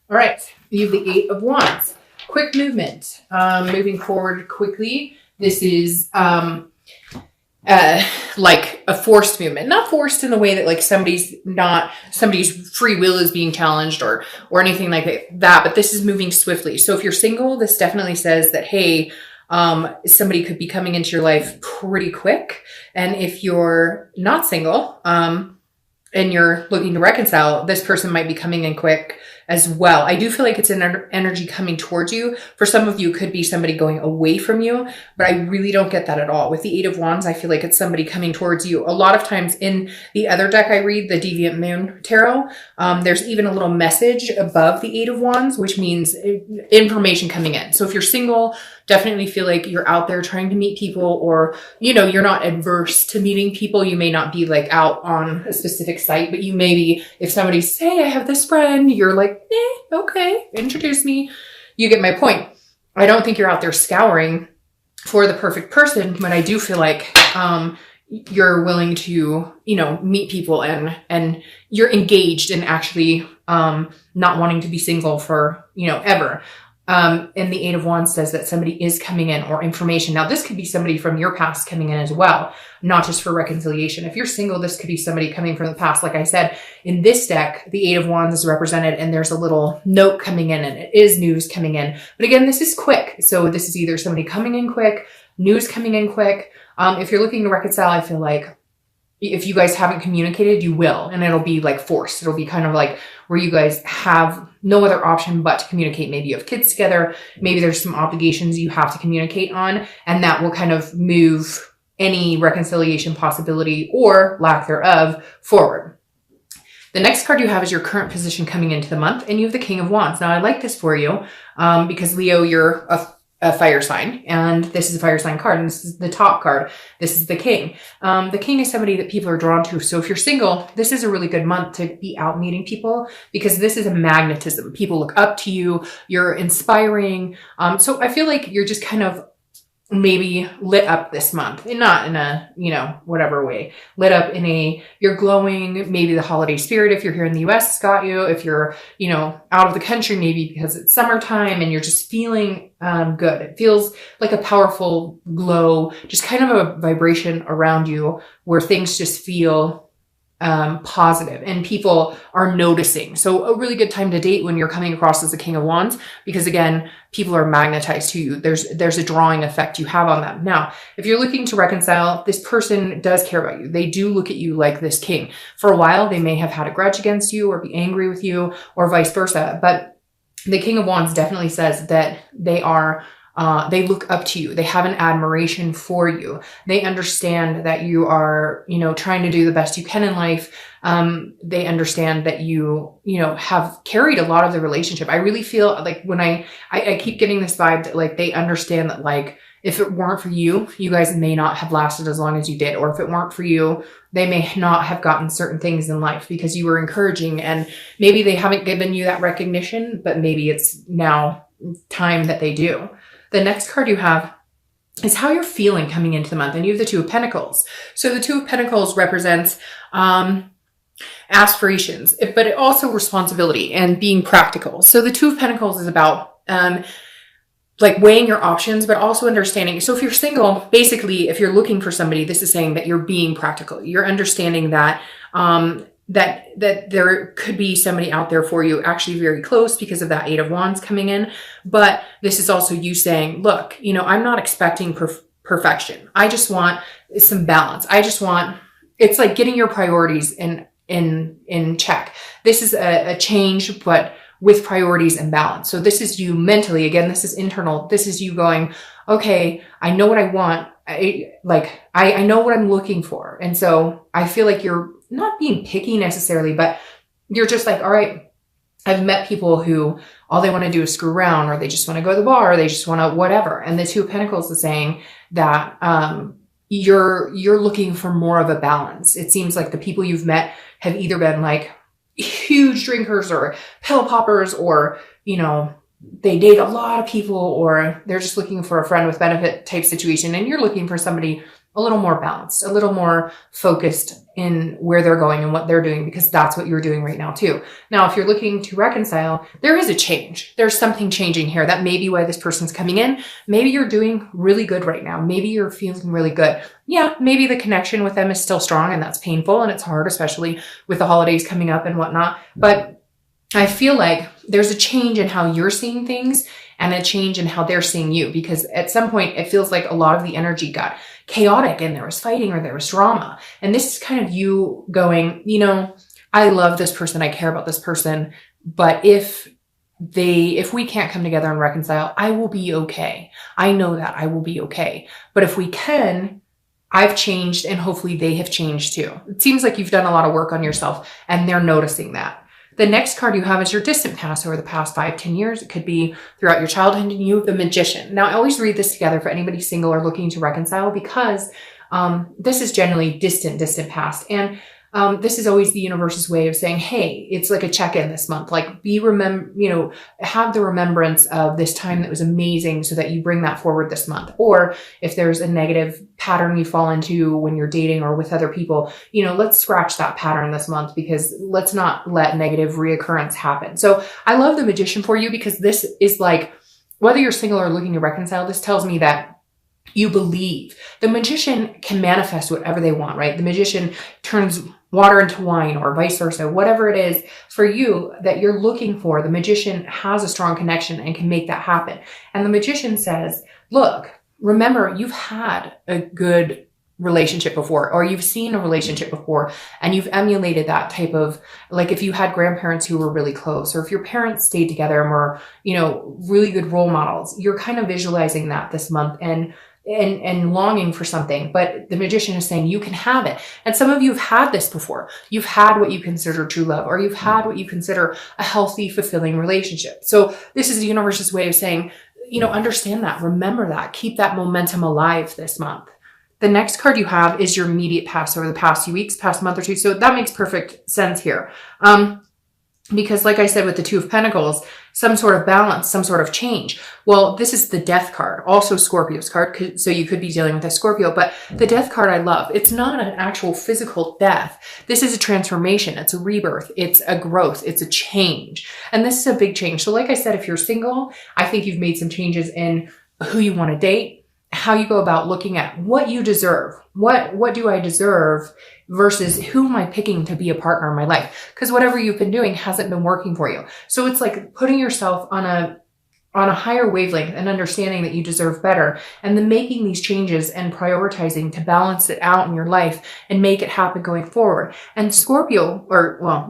All right. You have the Eight of Wands. Quick movement. Moving forward quickly. This is like a forced movement. Not forced in the way that like somebody's free will is being challenged or anything like that, but this is moving swiftly. So if you're single, this definitely says that, hey, somebody could be coming into your life pretty quick. And if you're not single, and you're looking to reconcile, this person might be coming in quick as well. I do feel like it's an energy coming towards you. For some of you, it could be somebody going away from you, but I really don't get that at all. With the Eight of Wands, I feel like it's somebody coming towards you. A lot of times in the other deck I read, the Deviant Moon Tarot, there's even a little message above the Eight of Wands, which means information coming in. So if you're single, definitely feel like you're out there trying to meet people, or, you know, you're not adverse to meeting people. You may not be like out on a specific site, but you may be, if somebody say, I have this friend, you're like, okay, introduce me. You get my point. I don't think you're out there scouring for the perfect person, but I do feel like, you're willing to, you know, meet people and you're engaged in actually, not wanting to be single for, you know, ever. And the Eight of Wands says that somebody is coming in, or information. Now, this could be somebody from your past coming in as well, not just for reconciliation. If you're single, this could be somebody coming from the past. Like I said, in this deck, the Eight of Wands is represented and there's a little note coming in and it is news coming in. But again, this is quick. So this is either somebody coming in quick, news coming in quick. If you're looking to reconcile, I feel like if you guys haven't communicated, you will, and it'll be like forced. It'll be kind of like where you guys have no other option but to communicate. Maybe you have kids together. Maybe there's some obligations you have to communicate on, and that will kind of move any reconciliation possibility or lack thereof forward. The next card you have is your current position coming into the month, and you have the King of Wands. Now, I like this for you because Leo, you're a fire sign, and this is a fire sign card, and this is the top card. This is the King. The King is somebody that people are drawn to. So if you're single, this is a really good month to be out meeting people, because this is a magnetism. People look up to you. You're inspiring. So I feel like you're just kind of maybe lit up this month, and not in a, you know, whatever way, lit up in a, you're glowing. Maybe the holiday spirit, if you're here in the US, has got you. If you're, you know, out of the country, maybe because it's summertime and you're just feeling good. It feels like a powerful glow, just kind of a vibration around you where things just feel positive and people are noticing. So a really good time to date when you're coming across as the King of Wands, because again, people are magnetized to you. There's a drawing effect you have on them. Now, if you're looking to reconcile, this person does care about you. They do look at you like this king. For a while, they may have had a grudge against you or be angry with you or vice versa. But the King of Wands definitely says that they are they look up to you. They have an admiration for you. They understand that you are, you know, trying to do the best you can in life. They understand that you know, have carried a lot of the relationship. I really feel like when I keep getting this vibe that like they understand that like if it weren't for you, you guys may not have lasted as long as you did. Or if it weren't for you, they may not have gotten certain things in life because you were encouraging, and maybe they haven't given you that recognition, but maybe it's now time that they do. The next card you have is how you're feeling coming into the month. And you have the Two of Pentacles. So the Two of Pentacles represents aspirations, but it also responsibility and being practical. So the Two of Pentacles is about like weighing your options, but also understanding. So if you're single, basically, if you're looking for somebody, this is saying that you're being practical. You're understanding that that there could be somebody out there for you, actually very close because of that Eight of Wands coming in. But this is also you saying, look, you know, I'm not expecting perfection. I just want some balance. I just want, it's like getting your priorities in check. This is a change, but with priorities and balance. So this is you mentally, again, this is internal. This is you going, okay, I know what I want. I know what I'm looking for. And so I feel like you're not being picky necessarily, but you're just like, all right, I've met people who all they want to do is screw around, or they just want to go to the bar, or they just want to whatever. And the Two of Pentacles is saying that you're looking for more of a balance. It seems like the people you've met have either been like huge drinkers or pill poppers, or, you know, they date a lot of people, or they're just looking for a friend with benefit type situation. And you're looking for somebody a little more balanced, a little more focused in where they're going and what they're doing, because that's what you're doing right now too. Now, if you're looking to reconcile, there is a change. There's something changing here. That may be why this person's coming in. Maybe you're doing really good right now. Maybe you're feeling really good. Yeah, maybe the connection with them is still strong, and that's painful and it's hard, especially with the holidays coming up and whatnot. But I feel like there's a change in how you're seeing things and a change in how they're seeing you, because at some point it feels like a lot of the energy got chaotic and there was fighting or there was drama. And this is kind of you going, I love this person, I care about this person, but if we can't come together and reconcile, I will be okay. I know that I will be okay. But if we can, I've changed and hopefully they have changed too. It seems like you've done a lot of work on yourself and they're noticing that. The next card you have is your distant past over the past 5-10 years. It could be throughout your childhood, and you have the Magician. Now, I always read this together for anybody single or looking to reconcile, because this is generally distant past. And this is always the universe's way of saying, hey, it's like a check-in this month. Like have the remembrance of this time that was amazing so that you bring that forward this month. Or if there's a negative pattern you fall into when you're dating or with other people, let's scratch that pattern this month, because let's not let negative reoccurrence happen. So I love the Magician for you, because this is like, whether you're single or looking to reconcile, this tells me that you believe. The Magician can manifest whatever they want, right? The Magician turns water into wine or vice versa. Whatever it is for you that you're looking for, the Magician has a strong connection and can make that happen. And the Magician says, look, remember, you've had a good relationship before, or you've seen a relationship before and you've emulated that type of, like if you had grandparents who were really close, or if your parents stayed together and were, really good role models, you're kind of visualizing that this month and longing for something. But the Magician is saying you can have it. And some of you have had this before. You've had what you consider true love, or you've had what you consider a healthy, fulfilling relationship. So this is the universe's way of saying, understand that, remember that, keep that momentum alive this month. The next card you have is your immediate past over the past few weeks, past month or two. So that makes perfect sense here. Because like I said, with the Two of Pentacles, some sort of balance, some sort of change. Well, this is the Death card, also Scorpio's card. So you could be dealing with a Scorpio, but the Death card I love. It's not an actual physical death. This is a transformation. It's a rebirth. It's a growth. It's a change. And this is a big change. So like I said, if you're single, I think you've made some changes in who you want to date, how you go about looking at what you deserve. What do I deserve versus who am I picking to be a partner in my life? Because whatever you've been doing hasn't been working for you. So it's like putting yourself on a higher wavelength and understanding that you deserve better, and then making these changes and prioritizing to balance it out in your life and make it happen going forward. And Scorpio,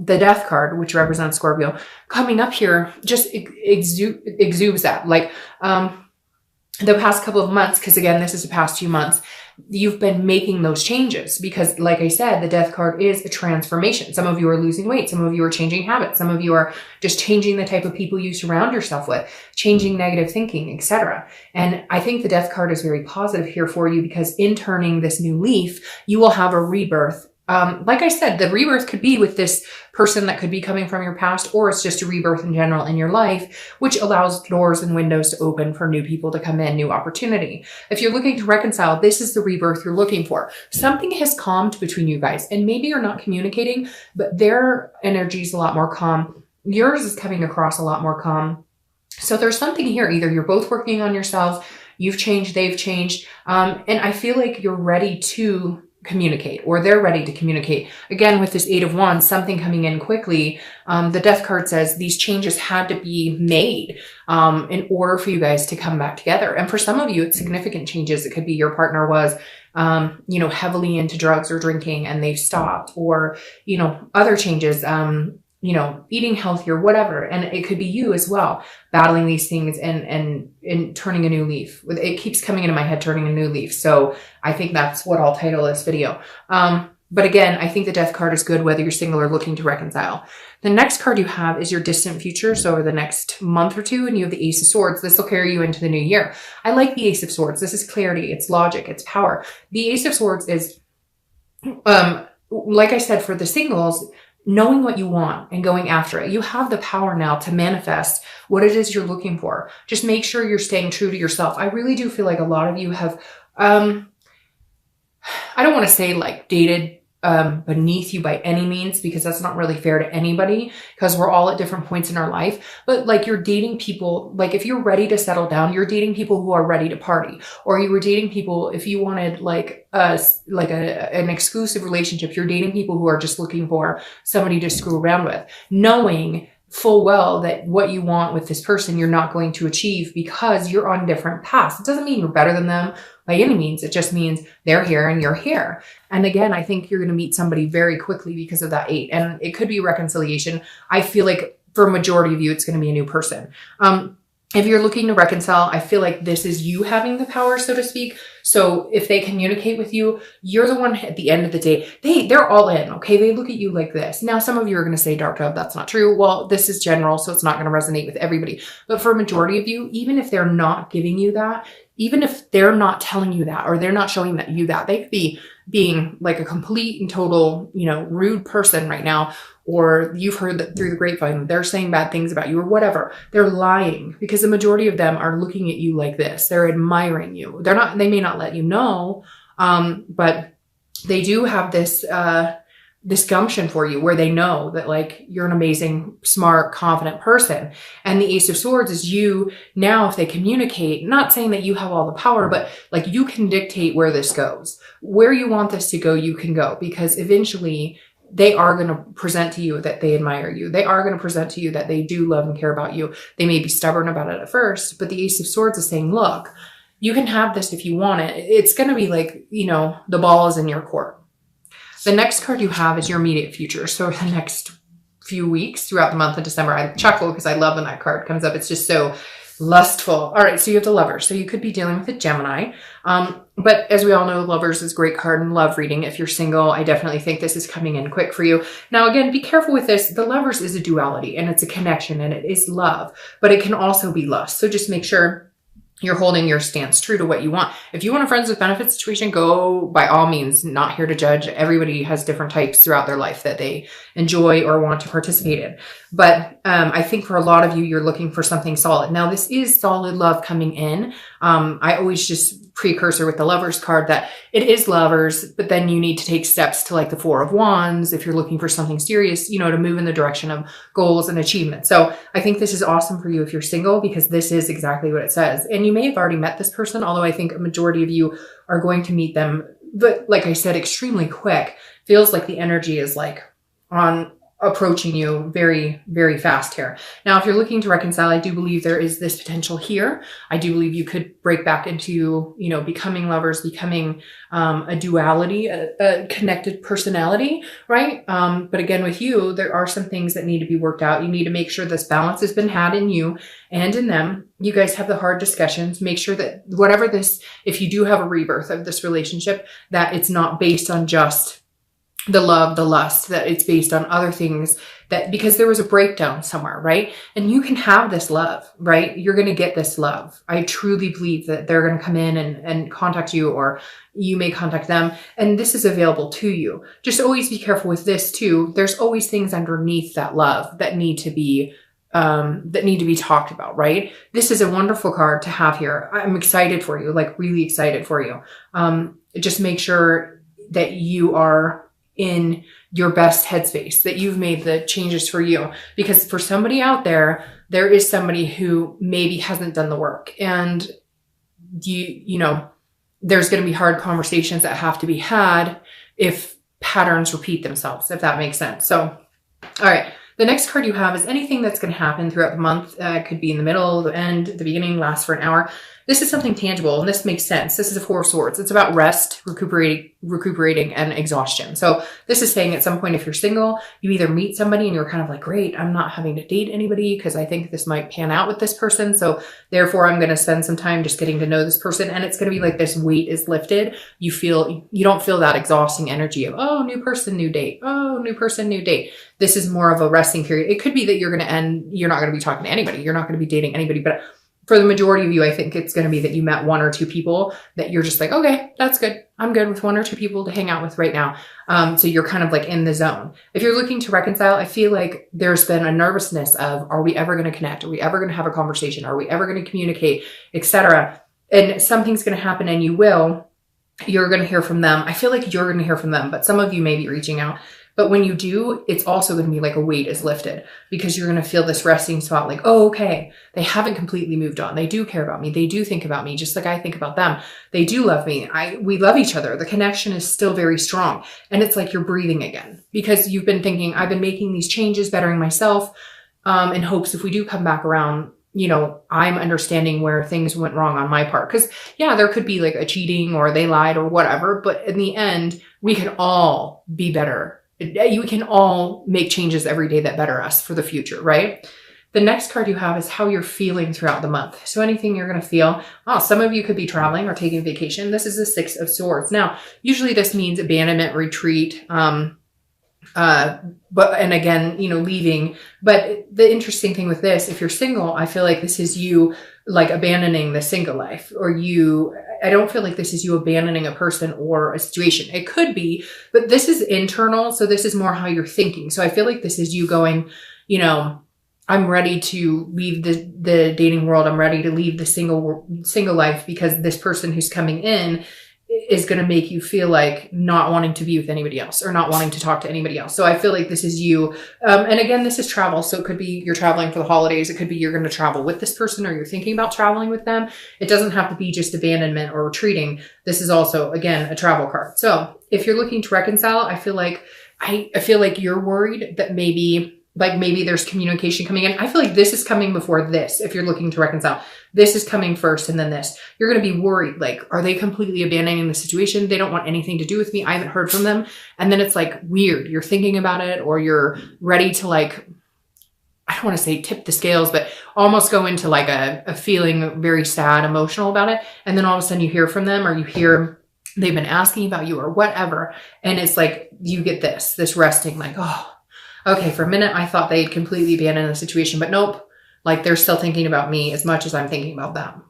the Death card, which represents Scorpio, coming up here just exudes that. Like, the past couple of months, because again, this is the past few months, you've been making those changes because, like I said, the Death card is a transformation. Some of you are losing weight. Some of you are changing habits. Some of you are just changing the type of people you surround yourself with, changing negative thinking, etc. And I think the Death card is very positive here for you, because in turning this new leaf, you will have a rebirth. Like I said, the rebirth could be with this person that could be coming from your past, or it's just a rebirth in general in your life, which allows doors and windows to open for new people to come in, new opportunity. If you're looking to reconcile, this is the rebirth you're looking for. Something has calmed between you guys, and maybe you're not communicating, but their energy is a lot more calm. Yours is coming across a lot more calm. So there's something here. Either you're both working on yourselves, you've changed, they've changed, and I feel like you're ready to communicate, or they're ready to communicate. Again, with this Eight of Wands, something coming in quickly. The Death card says these changes had to be made in order for you guys to come back together. And for some of you, it's significant changes. It could be your partner was, heavily into drugs or drinking and they've stopped, or, other changes, eating healthier, whatever. And it could be you as well, battling these things and turning a new leaf. It keeps coming into my head, turning a new leaf. So I think that's what I'll title this video. But again, I think the Death card is good whether you're single or looking to reconcile. The next card you have is your distant future. So over the next month or two, and you have the Ace of Swords. This will carry you into the new year. I like the Ace of Swords. This is clarity. It's logic. It's power. The Ace of Swords is, like I said, for the singles, knowing what you want and going after it. You have the power now to manifest what it is you're looking for. Just make sure you're staying true to yourself. I really do feel like a lot of you have, I don't want to say like dated beneath you by any means, because that's not really fair to anybody, because we're all at different points in our life. But like, you're dating people, like if you're ready to settle down, you're dating people who are ready to party, or you were dating people, if you wanted like an exclusive relationship, you're dating people who are just looking for somebody to screw around with, knowing full well that what you want with this person, you're not going to achieve because you're on different paths. It doesn't mean you're better than them by any means. It just means they're here and you're here. And again, I think you're going to meet somebody very quickly because of that 8. And it could be reconciliation. I feel like for a majority of you, it's going to be a new person. If you're looking to reconcile, I feel like this is you having the power, so to speak. So if they communicate with you, you're the one at the end of the day. They're all in, okay? They look at you like this. Now, some of you are going to say, Dark Dove, that's not true. Well, this is general, so it's not going to resonate with everybody. But for a majority of you, even if they're not giving you that, even if they're not telling you that, or they're not showing you that, they could be being like a complete and total, rude person right now, or you've heard that through the grapevine, they're saying bad things about you or whatever. They're lying, because the majority of them are looking at you like this. They're admiring you. They may not let you know, but they do have this gumption for you, where they know that like you're an amazing, smart, confident person. And the Ace of Swords is you now, if they communicate, not saying that you have all the power, but like you can dictate where this goes. Where you want this to go, you can go, because eventually they are going to present to you that they admire you. They are going to present to you that they do love and care about you. They may be stubborn about it at first, but the Ace of Swords is saying, look, you can have this if you want it. It's going to be like, the ball is in your court. The next card you have is your immediate future. So the next few weeks throughout the month of December, I chuckle because I love when that card comes up. It's just so lustful. All right, so you have the Lovers. So you could be dealing with a Gemini. But as we all know, Lovers is a great card in love reading. If you're single, I definitely think this is coming in quick for you. Now, again, be careful with this. The Lovers is a duality, and it's a connection, and it is love, but it can also be lust. So just make sure you're holding your stance true to what you want. If you want a friends with benefits situation, go by all means. Not here to judge. Everybody has different types throughout their life that they enjoy or want to participate in. But I think for a lot of you, you're looking for something solid. Now, this is solid love coming in. I always just precursor with the Lovers card that it is lovers, but then you need to take steps to like the 4 of Wands if you're looking for something serious, to move in the direction of goals and achievement. So I think this is awesome for you if you're single, because this is exactly what it says. And you may have already met this person, although I think a majority of you are going to meet them, but like I said, extremely quick. Feels like the energy is like on approaching you very, very fast here. Now, if you're looking to reconcile, I do believe there is this potential here. I do believe you could break back into, becoming lovers, becoming a duality, a connected personality, right? But again, with you, there are some things that need to be worked out. You need to make sure this balance has been had in you and in them. You guys have the hard discussions. Make sure that if you do have a rebirth of this relationship, that it's not based on just the love, the lust, that it's based on other things, that because there was a breakdown somewhere, right? And you can have this love, right? You're going to get this love. I truly believe that they're going to come in and contact you, or you may contact them, and this is available to you. Just always be careful with this too. There's always things underneath that love that need to be talked about, right? This is a wonderful card to have here. I'm excited for you, like really excited for you. Just make sure that you are in your best headspace, that you've made the changes for you, because for somebody out there, there is somebody who maybe hasn't done the work, and there's going to be hard conversations that have to be had if patterns repeat themselves, if that makes sense. So, all right. The next card you have is anything that's going to happen throughout the month. It could be in the middle, the end, the beginning, last for an hour. This is something tangible, and this makes sense. This is a 4 of Swords. It's about rest, recuperating, and exhaustion. So this is saying at some point, if you're single, you either meet somebody and you're kind of like, great, I'm not having to date anybody because I think this might pan out with this person. So therefore, I'm going to spend some time just getting to know this person. And it's going to be like this weight is lifted. You don't feel that exhausting energy of, oh, new person, new date. Oh, new person, new date. This is more of a resting period. It could be that you're not going to be talking to anybody. You're not going to be dating anybody, but for the majority of you, I think it's going to be that you met 1 or 2 people that you're just like, okay, that's good. I'm good with 1 or 2 people to hang out with right now. So you're kind of like in the zone. If you're looking to reconcile, I feel like there's been a nervousness of, are we ever going to connect? Are we ever going to have a conversation? Are we ever going to communicate, etc.? And something's going to happen, and you will. You're going to hear from them. I feel like you're going to hear from them, but some of you may be reaching out. But when you do, it's also going to be like a weight is lifted, because you're going to feel this resting spot like, oh, okay, they haven't completely moved on. They do care about me. They do think about me just like I think about them. They do love me. We love each other. The connection is still very strong. And it's like you're breathing again, because you've been thinking, I've been making these changes, bettering myself, in hopes if we do come back around, you know, I'm understanding where things went wrong on my part. Because yeah, there could be like a cheating or they lied or whatever, but in the end, we can all be better. You can all make changes every day that better us for the future, right? The next card you have is how you're feeling throughout the month. So anything you're going to feel. Oh, some of you could be traveling or taking vacation. This is the Six of Swords. Now, usually this means abandonment, retreat, and again, you know, leaving. But the interesting thing with this, if you're single, I feel like this is you like abandoning the single life, or I don't feel like this is you abandoning a person or a situation. It could be, but this is internal. So this is more how you're thinking. So I feel like this is you going, you know, I'm ready to leave the dating world. I'm ready to leave the single life, because this person who's coming in is going to make you feel like not wanting to be with anybody else or not wanting to talk to anybody else. So I feel like this is you. And again, this is travel. So it could be you're traveling for the holidays. It could be you're going to travel with this person, or you're thinking about traveling with them. It doesn't have to be just abandonment or retreating. This is also, again, a travel card. So if you're looking to reconcile, I feel like you're worried that maybe there's communication coming in. I feel like this is coming before this. If you're looking to reconcile, this is coming first and then this. You're going to be worried. Like, are they completely abandoning the situation? They don't want anything to do with me. I haven't heard from them. And then it's like weird. You're thinking about it, or you're ready to like, I don't want to say tip the scales, but almost go into like a feeling very sad, emotional about it. And then all of a sudden you hear from them, or you hear they've been asking about you or whatever. And it's like, you get this resting, like, oh, okay, for a minute, I thought they'd completely abandoned the situation, but nope. Like, they're still thinking about me as much as I'm thinking about them.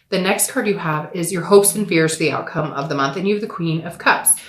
The next card you have is your hopes and fears for the outcome of the month. And you have the Queen of Cups.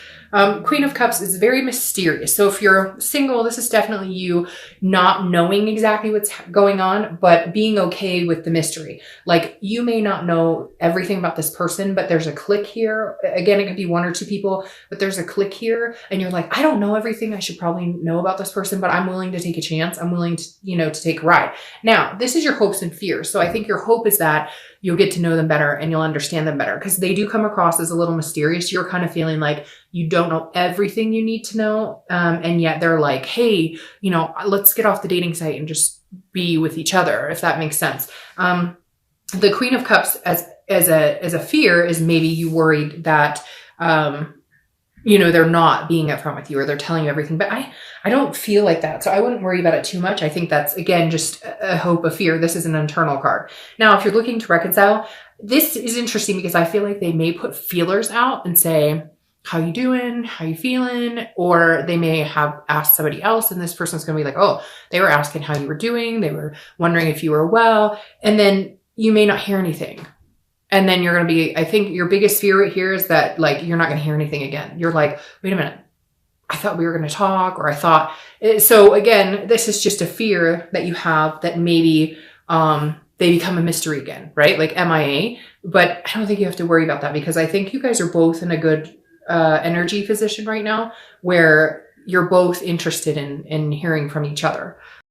Queen of Cups is very mysterious. So if you're single, this is definitely you not knowing exactly what's going on, but being okay with the mystery. Like, you may not know everything about this person, but there's a click here. Again, it could be one or two people, but there's a click here. And you're like, I don't know everything I should probably know about this person, but I'm willing to take a chance. I'm willing to, to take a ride. Now, this is your hopes and fears. So I think your hope is that you'll get to know them better and you'll understand them better, because they do come across as a little mysterious. You're kind of feeling like you don't know everything you need to know. And yet they're like, hey, let's get off the dating site and just be with each other, if that makes sense. The Queen of Cups as a fear is maybe you worried that, they're not being upfront with you, or they're telling you everything. But I don't feel like that. So I wouldn't worry about it too much. I think that's, again, just a hope, a fear. This is an internal card. Now, if you're looking to reconcile, this is interesting because I feel like they may put feelers out and say, how you doing? How you feeling? Or they may have asked somebody else, and this person's going to be like, oh, they were asking how you were doing. They were wondering if you were well. And then you may not hear anything. And then you're going to be, I think your biggest fear right here is that, like, you're not going to hear anything again. You're like, wait a minute, I thought we were going to talk, or I thought, so again, this is just a fear that you have that maybe, they become a mystery again, right? Like MIA, but I don't think you have to worry about that, because I think you guys are both in a good, energy position right now where you're both interested in hearing from each other.